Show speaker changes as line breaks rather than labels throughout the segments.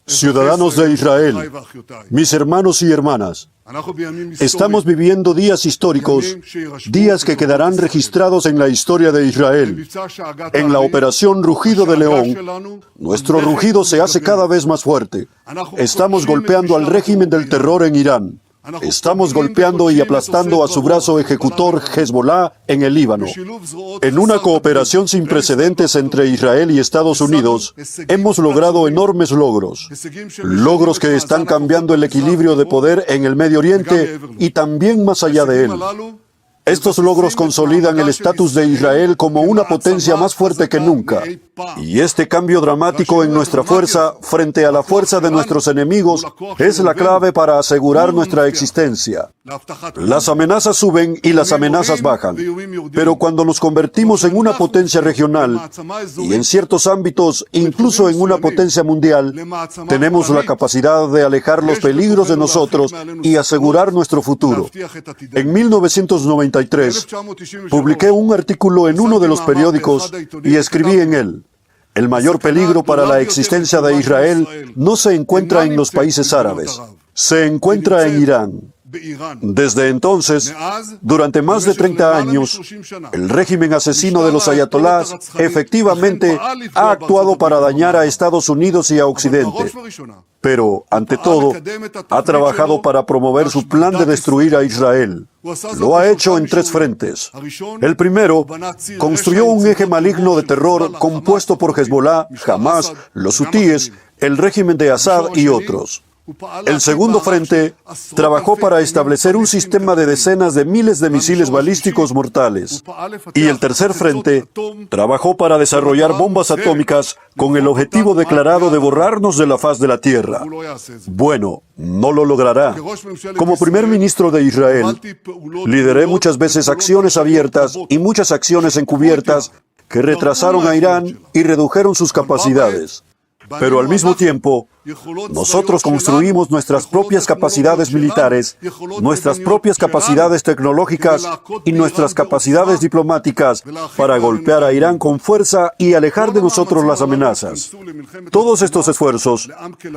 Ciudadanos de Israel, mis hermanos y hermanas, estamos viviendo días históricos, días que quedarán registrados en la historia de Israel. En la operación Rugido de León, nuestro rugido se hace cada vez más fuerte. Estamos golpeando al régimen del terror en Irán. Estamos golpeando y aplastando a su brazo ejecutor Hezbollah en el Líbano. En una cooperación sin precedentes entre Israel y Estados Unidos, hemos logrado enormes logros. Logros que están cambiando el equilibrio de poder en el Medio Oriente y también más allá de él. Estos logros consolidan el estatus de Israel como una potencia más fuerte que nunca. Y este cambio dramático en nuestra fuerza frente a la fuerza de nuestros enemigos es la clave para asegurar nuestra existencia. Las amenazas suben y las amenazas bajan. Pero cuando nos convertimos en una potencia regional, y en ciertos ámbitos incluso en una potencia mundial, tenemos la capacidad de alejar los peligros de nosotros y asegurar nuestro futuro. En 1993, publiqué un artículo en uno de los periódicos y escribí en él: el mayor peligro para la existencia de Israel no se encuentra en los países árabes, se encuentra en Irán. Desde entonces, durante más de 30 años, el régimen asesino de los ayatolás efectivamente ha actuado para dañar a Estados Unidos y a Occidente. Pero, ante todo, ha trabajado para promover su plan de destruir a Israel. Lo ha hecho en 3 frentes. El primero, construyó un eje maligno de terror compuesto por Hezbollah, Hamas, los hutíes, el régimen de Assad y otros. El segundo frente trabajó para establecer un sistema de decenas de miles de misiles balísticos mortales. Y el tercer frente trabajó para desarrollar bombas atómicas con el objetivo declarado de borrarnos de la faz de la tierra. Bueno, no lo logrará. Como primer ministro de Israel, lideré muchas veces acciones abiertas y muchas acciones encubiertas que retrasaron a Irán y redujeron sus capacidades. Pero al mismo tiempo, nosotros construimos nuestras propias capacidades militares, nuestras propias capacidades tecnológicas y nuestras capacidades diplomáticas para golpear a Irán con fuerza y alejar de nosotros las amenazas. Todos estos esfuerzos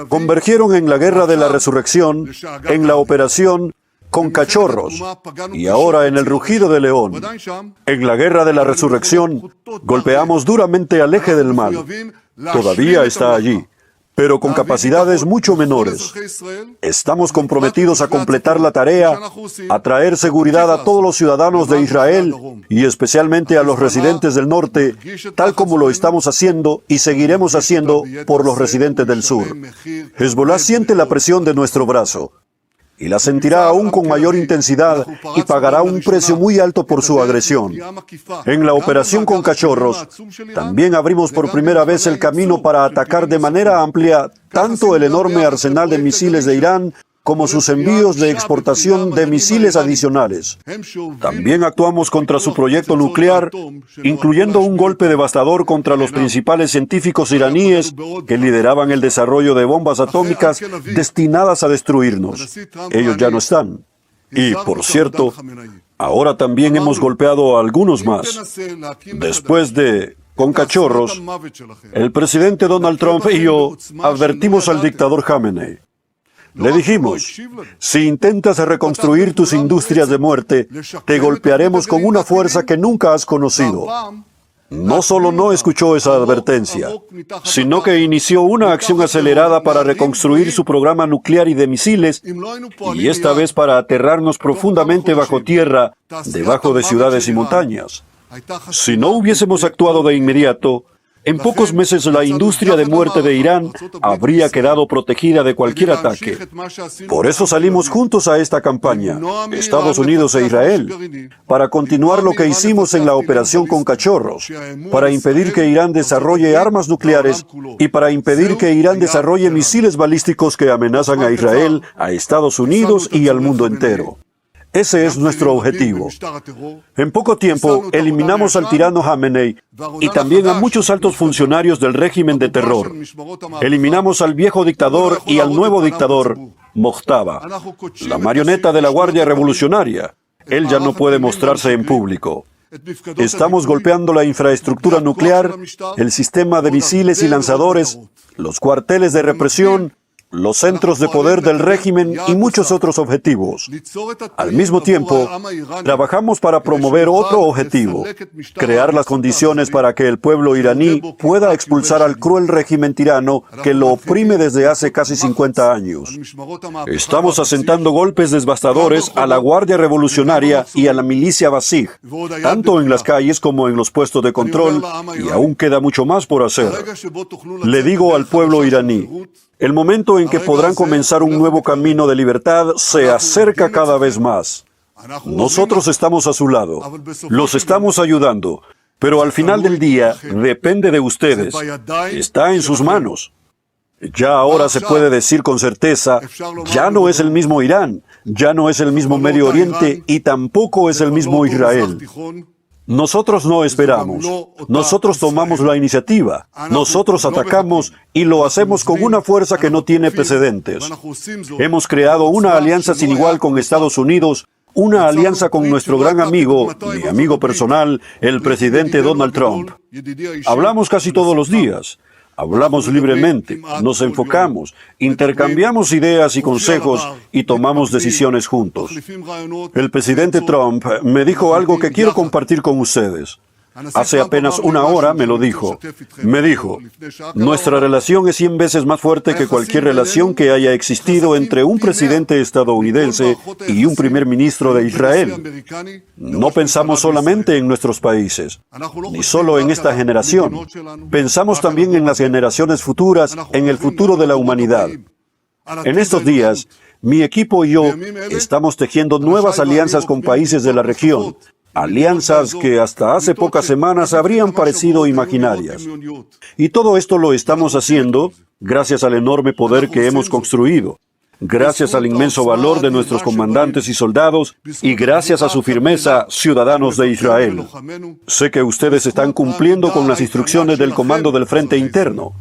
convergieron en la Guerra de la Resurrección, en la operación Con Cachorros y ahora en el Rugido de León. En la Guerra de la Resurrección golpeamos duramente al eje del mal. Todavía está allí, pero con capacidades mucho menores. Estamos comprometidos a completar la tarea, a traer seguridad a todos los ciudadanos de Israel y especialmente a los residentes del norte, tal como lo estamos haciendo y seguiremos haciendo por los residentes del sur. Hezbollah siente la presión de nuestro brazo y la sentirá aún con mayor intensidad y pagará un precio muy alto por su agresión. En la operación Con Cachorros, también abrimos por primera vez el camino para atacar de manera amplia tanto el enorme arsenal de misiles de Irán como sus envíos de exportación de misiles adicionales. También actuamos contra su proyecto nuclear, incluyendo un golpe devastador contra los principales científicos iraníes que lideraban el desarrollo de bombas atómicas destinadas a destruirnos. Ellos ya no están. Y, por cierto, ahora también hemos golpeado a algunos más. Después de Con Cachorros, el presidente Donald Trump y yo advertimos al dictador Khamenei. Le dijimos: si intentas reconstruir tus industrias de muerte, te golpearemos con una fuerza que nunca has conocido. No solo no escuchó esa advertencia, sino que inició una acción acelerada para reconstruir su programa nuclear y de misiles, y esta vez para aterrarnos profundamente bajo tierra, debajo de ciudades y montañas. Si no hubiésemos actuado de inmediato, en pocos meses la industria de muerte de Irán habría quedado protegida de cualquier ataque. Por eso salimos juntos a esta campaña, Estados Unidos e Israel, para continuar lo que hicimos en la operación Con Cachorros, para impedir que Irán desarrolle armas nucleares y para impedir que Irán desarrolle misiles balísticos que amenazan a Israel, a Estados Unidos y al mundo entero. Ese es nuestro objetivo. En poco tiempo, eliminamos al tirano Khamenei y también a muchos altos funcionarios del régimen de terror. Eliminamos al viejo dictador y al nuevo dictador, Mojtaba, la marioneta de la Guardia Revolucionaria. Él ya no puede mostrarse en público. Estamos golpeando la infraestructura nuclear, el sistema de misiles y lanzadores, los cuarteles de represión los centros de poder del régimen y muchos otros objetivos. Al mismo tiempo, trabajamos para promover otro objetivo: crear las condiciones para que el pueblo iraní pueda expulsar al cruel régimen tirano que lo oprime desde hace casi 50 años. Estamos asentando golpes devastadores a la Guardia Revolucionaria y a la milicia Basij, tanto en las calles como en los puestos de control, y aún queda mucho más por hacer. Le digo al pueblo iraní: el momento en que podrán comenzar un nuevo camino de libertad se acerca cada vez más. Nosotros estamos a su lado, los estamos ayudando, pero al final del día depende de ustedes, está en sus manos. Ya ahora se puede decir con certeza, ya no es el mismo Irán, ya no es el mismo Medio Oriente y tampoco es el mismo Israel. Nosotros no esperamos, nosotros tomamos la iniciativa, nosotros atacamos y lo hacemos con una fuerza que no tiene precedentes. Hemos creado una alianza sin igual con Estados Unidos, una alianza con nuestro gran amigo, mi amigo personal, el presidente Donald Trump. Hablamos casi todos los días. Hablamos libremente, nos enfocamos, intercambiamos ideas y consejos y tomamos decisiones juntos. El presidente Trump me dijo algo que quiero compartir con ustedes. Hace apenas una hora me lo dijo. Me dijo: nuestra relación es 100 veces más fuerte que cualquier relación que haya existido entre un presidente estadounidense y un primer ministro de Israel. No pensamos solamente en nuestros países, ni solo en esta generación. Pensamos también en las generaciones futuras, en el futuro de la humanidad. En estos días, mi equipo y yo estamos tejiendo nuevas alianzas con países de la región. Alianzas que hasta hace pocas semanas habrían parecido imaginarias. Y todo esto lo estamos haciendo gracias al enorme poder que hemos construido, gracias al inmenso valor de nuestros comandantes y soldados, y gracias a su firmeza, ciudadanos de Israel. Sé que ustedes están cumpliendo con las instrucciones del Comando del Frente Interno.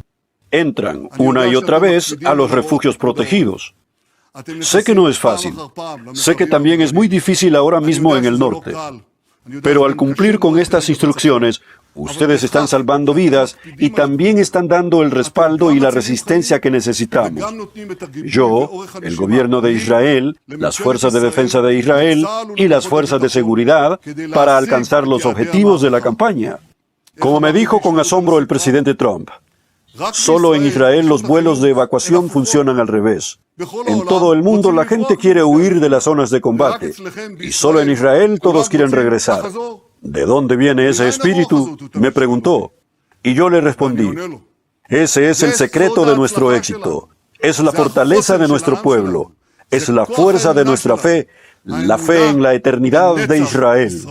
Entran una y otra vez a los refugios protegidos. Sé que no es fácil. Sé que también es muy difícil ahora mismo en el norte. Pero al cumplir con estas instrucciones, ustedes están salvando vidas y también están dando el respaldo y la resistencia que necesitamos. Yo, el gobierno de Israel, las fuerzas de defensa de Israel y las fuerzas de seguridad para alcanzar los objetivos de la campaña. Como me dijo con asombro el presidente Trump, solo en Israel los vuelos de evacuación funcionan al revés. En todo el mundo la gente quiere huir de las zonas de combate, y solo en Israel todos quieren regresar. ¿De dónde viene ese espíritu?, me preguntó. Y yo le respondí: ese es el secreto de nuestro éxito. Es la fortaleza de nuestro pueblo. Es la fuerza de nuestra fe, la fe en la eternidad de Israel.